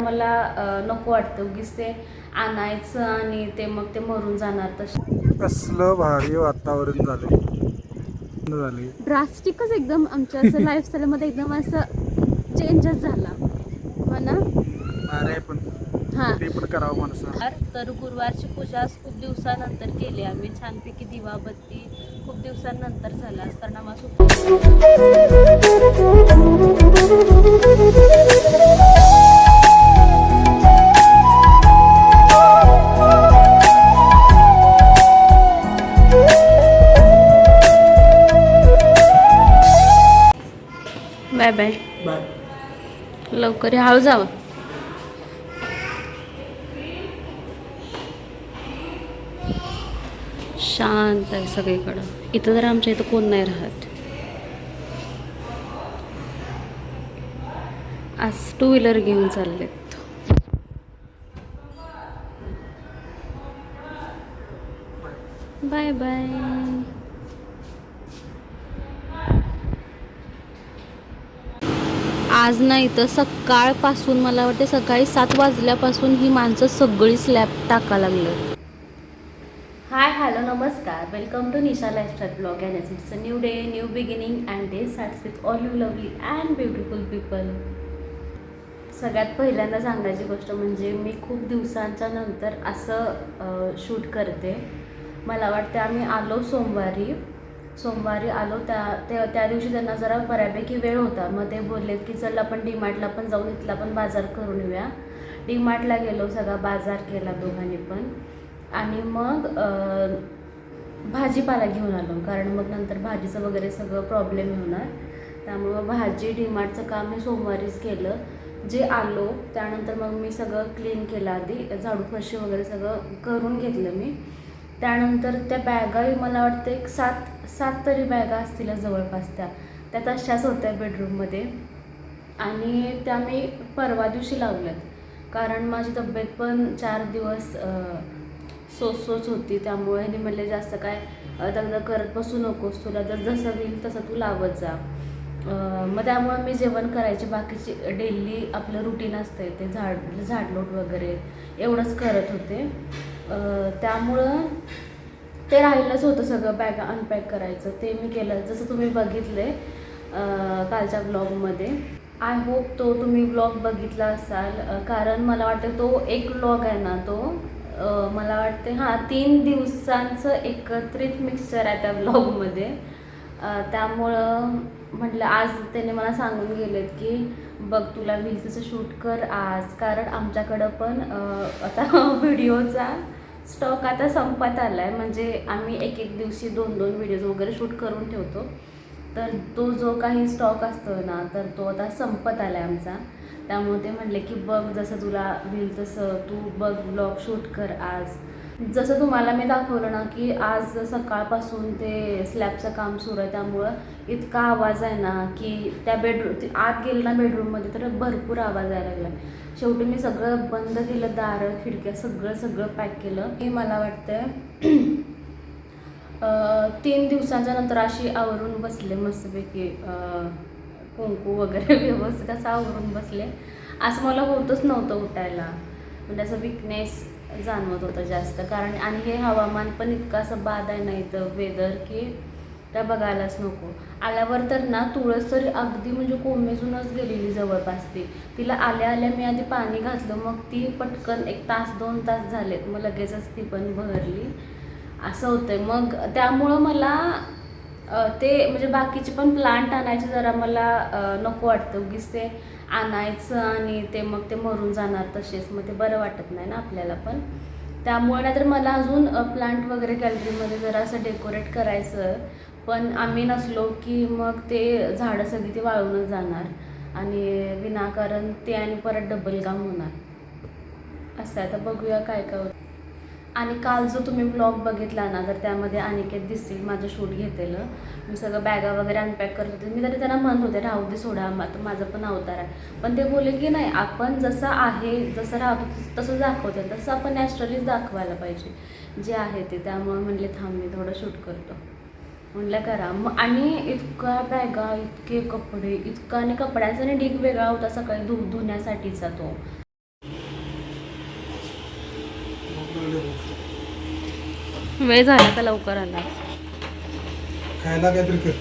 मला नको वाटतं उगीच ते आणायचं आणि ते मग ते मरून जाणार. तसं कसलं भारी वातावरण झालंय. ड्रास्टिकच एकदम आमच्या असं लाईफस्टाईलमध्ये एकदम असं चेंजच झाला म्हणा. अरे पण हां ते पण करावं माणसं. तर गुरुवारची पूजा खूप दिवसानंतर केली आम्ही. छानपैकी दिवाबत्ती खूप दिवसांनंतर झाला कारण आम्हाला बाय बाय बाय. लवकर हळू जावं. शांत आहे सगळीकडं. इथं जर आमच्या इथं कोण नाही राहत. आज टू व्हीलर घेऊन चाललेत. Bye bye. आज नाही तर सकाळपासून मला वाटते सकाळी 7 वाजल्यापासून ही माणसं सगळी स्लॅब टाका लागले. हाय हॅलो नमस्कार, welcome to Nisha lifestyle blog and it's a new day, new beginning and day starts with all you lovely and beautiful people. सगळ्यात पहिल्यांदा सांगायची गोष्ट म्हणजे मी खूप दिवसांच्या नंतर असं शूट करते. मला वाटते आम्ही आलो सोमवारी आलो. त्या दिवशी त्यांना जरा बऱ्यापैकी वेळ होता. मग ते बोललेत की चल आपण डीमार्टला पण जाऊन इथला पण बाजार करून येऊया. डीमार्टला गेलो, सगळा बाजार केला दोघांनी पण. आणि मग भाजीपाला घेऊन आलो कारण मग नंतर भाजीचं वगैरे सगळं प्रॉब्लेम होणार. त्यामुळं भाजी डीमार्टचं काम मी सोमवारीच केलं. जे आलो त्यानंतर मग मी सगळं क्लीन केलं. आधी झाडू फरशी वगैरे सगळं करून घेतलं मी. त्यानंतर त्या बॅगाही मला वाटतं एक सात तरी बॅगा असतील जवळपास. त्या तशाच होत्या बेडरूममध्ये आणि त्या मी परवा दिवशी लावल्यात कारण माझी तब्येत पण 4 दिवस सोच होती. त्यामुळे मी म्हणले जास्त काय दगदग करत बसू नकोस, तुला जर जसं होईल तसं तू लावत जा. मग त्यामुळे मी जेवण करायचे, बाकीचे डेली आपलं रुटीन असतं ते झाडलोट वगैरे एवढंच करत होते. त्यामुळं ते राहिलंच होतं सगळं बॅगा अनपॅक करायचं. ते मी केलं जसं तुम्ही बघितले कालच्या ब्लॉगमध्ये. आय होप तो तुम्ही ब्लॉग बघितला असाल कारण मला वाटतं तो एक ब्लॉग आहे ना, तो मला वाटते 3 दिवसांचं एकत्रित मिक्सचर आहे त्या ब्लॉगमध्ये. त्यामुळं म्हटलं आज त्याने मला सांगून गेलेत की बघ तुला होईल तसं शूट कर आज, कारण आमच्याकडं पण आता व्हिडिओचा स्टॉक आता संपत आला आहे. म्हणजे आम्ही एक दिवशी 2 व्हिडिओज वगैरे शूट करून ठेवतो. तर तो जो काही स्टॉक असतो ना तर तो आता संपत आला आहे आमचा. त्यामुळे ते म्हटले की बघ जसं तुला होईल तसं तू बघ ब्लॉग शूट कर आज. जसं तुम्हाला मी दाखवलं ना की आज सकाळपासून ते स्लॅबचं काम सुरू आहे. त्यामुळं इतका आवाज आहे ना की त्या आत गेलं ना बेडरूममध्ये तर भरपूर आवाज यायला लागला. शेवटी मी सगळं बंद केलं, दारं खिडक्या सगळं पॅक केलं. की मला वाटतं 3 दिवसांच्या नंतर अशी आवरून बसले मस्तपैकी, कुंकू वगैरे व्यवस्थित असं आवरून बसले. असं मला होतच नव्हतं उठायला. म्हणजे असं विकनेस जाणवत होतं जास्त. कारण आणि हे हवामान पण इतकं असं बाद आहे ना इथं वेदर की त्या बघायलाच नको. आल्यावर तर ना तुळस तरी अगदी म्हणजे कोमेजूनच गेलेली जवळपास. तिला आल्या मी आधी पाणी घातलं, मग ती पटकन 1 तास 2 तास झालेत मग लगेचच ती पण बहरली. असं होतं. मग त्यामुळं मला ते म्हणजे बाकीचे पण प्लांट आणायचे जरा मला नको वाटतं. उगीच ते आणायचं आणि ते मग ते मरून जाणार तसेच, मग ते बरं वाटत नाही ना आपल्याला पण. त्यामुळे नाहीतर मला अजून प्लांट वगैरे गॅलरीमध्ये जरा असं डेकोरेट करायचं. पण आम्ही नसलो की मग ते झाडं सगळी ती वाळूनच जाणार आणि विनाकारण ते आणि परत डबल काम होणार असं आहे. तर बघूया काय होतं. आणि काल जो तुम्ही ब्लॉग बघितला ना तर त्यामध्ये अनिकेत दिसतील माझं शूट घेतलेलं. मी सगळं बॅगा वगैरे अनपॅक करत होते. मी तरी त्यांना म्हणत होते राहू दे सोडा, आता माझं पण अवतार आहे. पण ते बोलले की नाही, आपण जसं आहे जसं राहतो तसं दाखवतो, तसं आपण नॅचरलीच दाखवायला पाहिजे जे आहे ते. त्यामुळे म्हणले थांब मी थोडं शूट करतो. म्हणलं करा. मग आणि इतका बॅगा, इतके कपडे, इतका आणि कपड्यांचा आणि ढीग वेगळा होता सकाळी धुण्यासाठीचा तो. वेळ झाला का लवकर आला. खायला काहीतरी कर.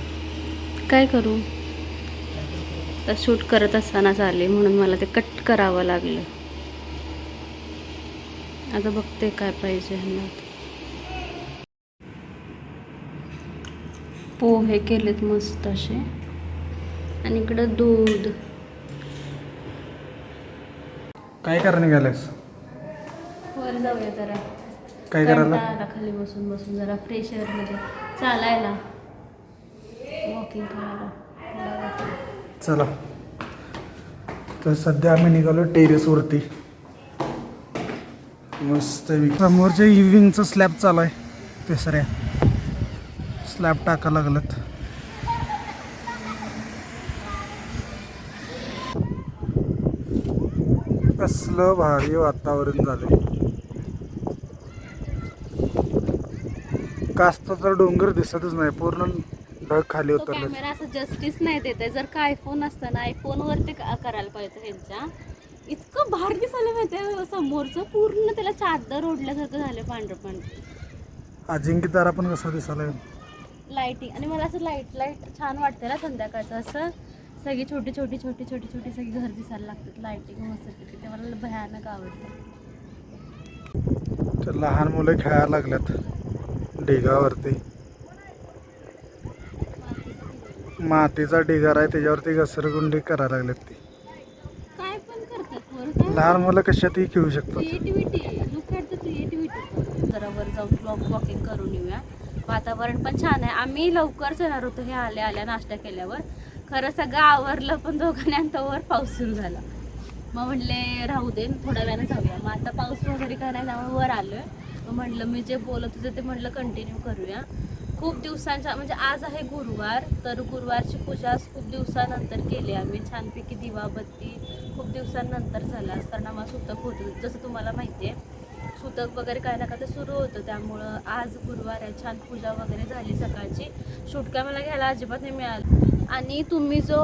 काय करू, तर शूट करत असतानाच आले म्हणून मला ते कट करावं लागलं. आता बघते काय पाहिजे ह्यांना. पोहे केलेत मस्त असे आणि इकडं दूध. काय करा निघालेस? वर जाऊया जरा, काय करायला? कंटाळा आला खाली बसून बसून, जरा फ्रेश एअरमध्ये चालायला, वॉकिंग करायला. चला, तर सध्या आम्ही निघालो टेरेसवरती. मस्त समोरच्या इव्हिंगचं स्लॅब चालू आहे. तिसऱ्या स्लॅब टाका लागलात. कसलं भारी वातावरण झालंय. कास्त तर डोंगर दिसतच नाही, पूर्ण ढग खाली तो उतरले. कॅमेरा असं जस्टिस नाही देत आहे. जर का आयफोन असतं ना, आयफोनवरती करायला पाहिजे ह्यांच्या. इतकं भारी दिसायला माहिती समोरचं, पूर्ण त्याला चादर ओढल्यासारखं झालं, पांढरं पांढरं. अजिंक्य तारा पण कसा दिसायला. लाईटिंग आणि मला असं लाईट छान वाटतं ना संध्याकाळचं. असं सगळी छोटी छोटी छोटी छोटी छोटी सगळी घर दिसायला लागतात लाईटिंग मस्त. ते मला भयानक आवडतं. तर लहान मुलं खेळायला लागल्यात ढिगावरती. मातीचा ढिगार आहे, त्याच्यावरती घसरगुंडी करायला लागल्यात. ती काय पण करतात वर, काय लहान मुलं कशातही खेळू शकतात. Creativity, look at the creativity. जरा वर जाऊन वॉकिंग करून येऊया. वातावरण पण छान आहे. आम्ही लवकरच येणार होतो हे आल्या नाश्ता केल्यावर. खरं सगळं आवरलं, पण दोघांनी अंतावर पाऊस सुरू झाला. मग म्हटले राहू दे, थोड्या वेळानं जाऊया. मग आता पाऊस वगैरे काय नाही, त्यामुळे वर आलोय. मग म्हटलं मी जे बोलत होते ते म्हटलं कंटिन्यू करूया. खूप दिवसांच्या म्हणजे आज आहे गुरुवार, तर गुरुवारची पूजा खूप दिवसानंतर केली आम्ही. छानपैकी दिवाबत्ती खूप दिवसांनंतर झाला, कारण आम्हाला सुतक होतं, जसं तुम्हाला माहिती आहे. सुतक वगैरे काय ना काय ते सुरू होतं, त्यामुळं आज गुरुवार आहे. छान पूजा वगैरे झाली सकाळची. शूट काय मला घ्यायला अजिबात नाही मिळालं. आणि तुम्ही जो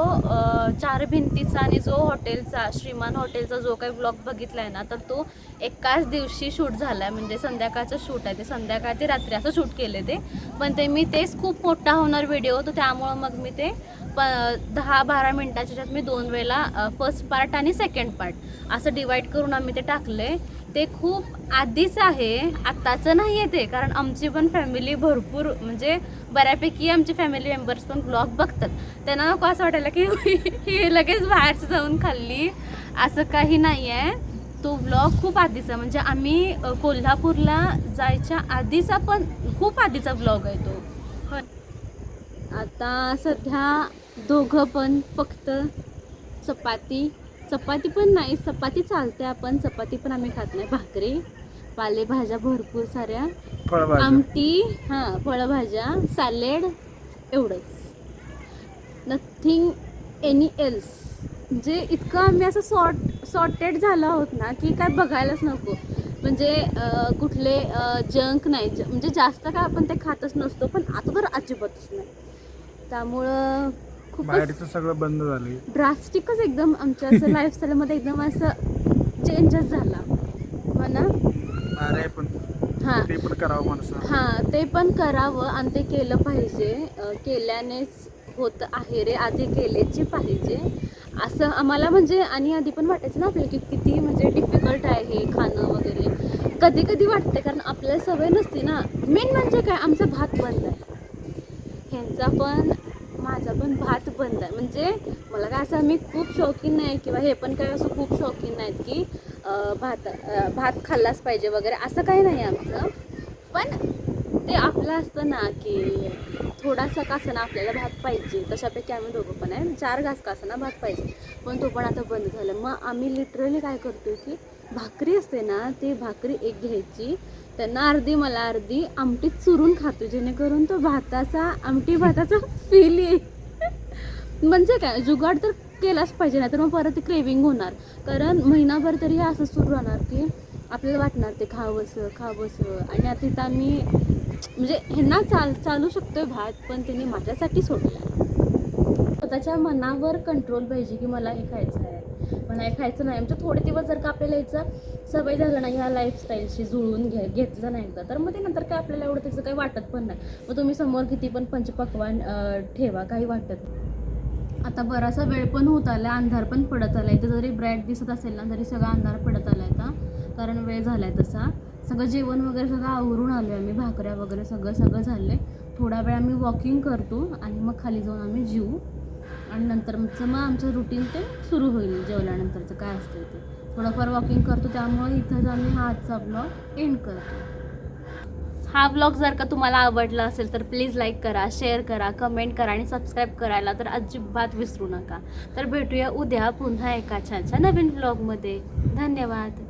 4 भिंतीचा आणि जो हॉटेलचा, श्रीमान हॉटेलचा जो काही ब्लॉग बघितला आहे ना, तर तो एकाच दिवशी शूट झाला आहे. म्हणजे संध्याकाळचं शूट आहे ते, संध्याकाळ ते रात्री असं शूट केले ते. पण ते मी तेच खूप मोठा होणार व्हिडिओ होतो, त्यामुळं मग मी ते 10-12 मिनटाच्या मी 2 वेळेला फर्स्ट पार्ट आणि सेकंड पार्ट असं डिवाईड करून आम्ही ते टाकले. ते खूप आधीच आहे, आत्ताचं नाही आहे ते. कारण आमची पण फॅमिली भरपूर, म्हणजे बऱ्यापैकी आमचे फॅमिली मेंबर्स पण ब्लॉग बघतात. त्यांना नको असं वाटायला की ही लगेच बाहेरचं जाऊन खाल्ली, असं काही नाही आहे. तो ब्लॉग खूप आधीचा, म्हणजे आम्ही कोल्हापूरला जायच्या आधीचा, पण खूप आधीचा ब्लॉग आहे तो. आता सध्या दोघं पण फक्त चपाती पण नाही, चपाती चालते, आपण चपाती पण आम्ही खात नाही. भाकरी, पालेभाज्या भरपूर साऱ्या, फळभाज्या, आमटी, फळभाज्या, सॅलेड, एवढंच. Nothing any else. म्हणजे इतकं आम्ही असं सॉर्टेड झालो आहोत ना, की काय बघायलाच नको. म्हणजे कुठले जंक नाही, म्हणजे जास्त काय आपण ते खातच नसतो, पण आता तर अजिबातच नाही. त्यामुळं बाहेरचं सगळं बंद झाले. ड्रास्टिकच एकदम आमच्या असं लाईफस्टाईलमध्ये एकदम असं चेंजच झाला, हो ना. अरे पण ते पण करावं माणसं. ते पण करावं आणि ते केलं पाहिजे. केल्यानेच होत आहे रे, आधी केलेची पाहिजे असं आम्हाला. म्हणजे आणि आधी पण वाटायचं ना आपल्याला की किती म्हणजे डिफिकल्ट आहे हे खाणं वगैरे. कधी कधी वाटते, कारण आपल्याला सवय नसते ना. मेन म्हणजे काय, आमचा भात बंद आहे, ह्यांचा पण माझा पण भात बंद आहे. म्हणजे मला काय असं मी खूप शौकीन नाही, किंवा हे पण काय असं खूप शौकीन नाहीत की भात खाल्लाच पाहिजे वगैरे, असं काही नाही आमचं. पण ते आपलं असतं ना की थोडासा का असं ना आपल्याला भात पाहिजे, तशापैकी आम्ही दोघं पण आहे. 4 घास का असं ना भात पाहिजे, पण तो पण आता बंद झाला. मग आम्ही लिटरली काय करतो की भाकरी असते ना, ती भाकरी एक घ्यायची, त्यांना अर्धी मला अर्धी, आमटीत चुरून खातो, जेणेकरून तो आमटी भाताचा फील येईल. म्हणजे काय, जुगाड तर केलाच पाहिजे, ना तर मग परत ती क्रेविंग होणार. कारण महिनाभर तरी हे असं सुरू राहणार की आपल्याला वाटणार ते खावंसं. आणि आता इथं आम्ही म्हणजे ह्यांना चालू शकतोय भात, पण त्यांनी माझ्यासाठी सोडला. स्वतःच्या मनावर कंट्रोल पाहिजे की मला हे खायचं आहे. मला हे खायचं नाही. म्हणजे थोडे दिवस जर का आपल्याला याचा सवय झालं नाही ह्या लाईफस्टाईलशी जुळवून घेतलं नाही एकदा, तर मग ते नंतर काय आपल्याला एवढं त्याचं काही वाटत पण नाही. मग तुम्ही समोर किती पण पंचपक्वान्न ठेवा, काही वाटत नाही. आता बराचसा वेळ पण होत आला, अंधार पण पडत आला. इथं जरी ब्राईट दिसत असेल ना तरी सगळा अंधार पडत आला आता, कारण वेळ झाला आहे तसा. सगळं जेवण वगैरे सगळं आवरून आलो आहे आम्ही, भाकऱ्या वगैरे सगळं झालं आहे. थोडा वेळ आम्ही वॉकिंग करतो आणि मग खाली जाऊन आम्ही जेवू आणि नंतर मग आमचं रुटीन ते सुरू होईल. जेवल्यानंतरचं काय असतं ते थोडंफार वॉकिंग करतो, त्यामुळे इथंच आम्ही हा आजचा ब्लॉग एंड करतो. हा ब्लॉग जर का तुम्हाला आवडला असेल तर प्लीज लाईक करा, शेअर करा, कमेंट करा आणि सबस्क्राईब करायला तर अजिबात विसरू नका. तर भेटूया उद्या पुन्हा एका छानच्या नवीन ब्लॉगमध्ये. धन्यवाद.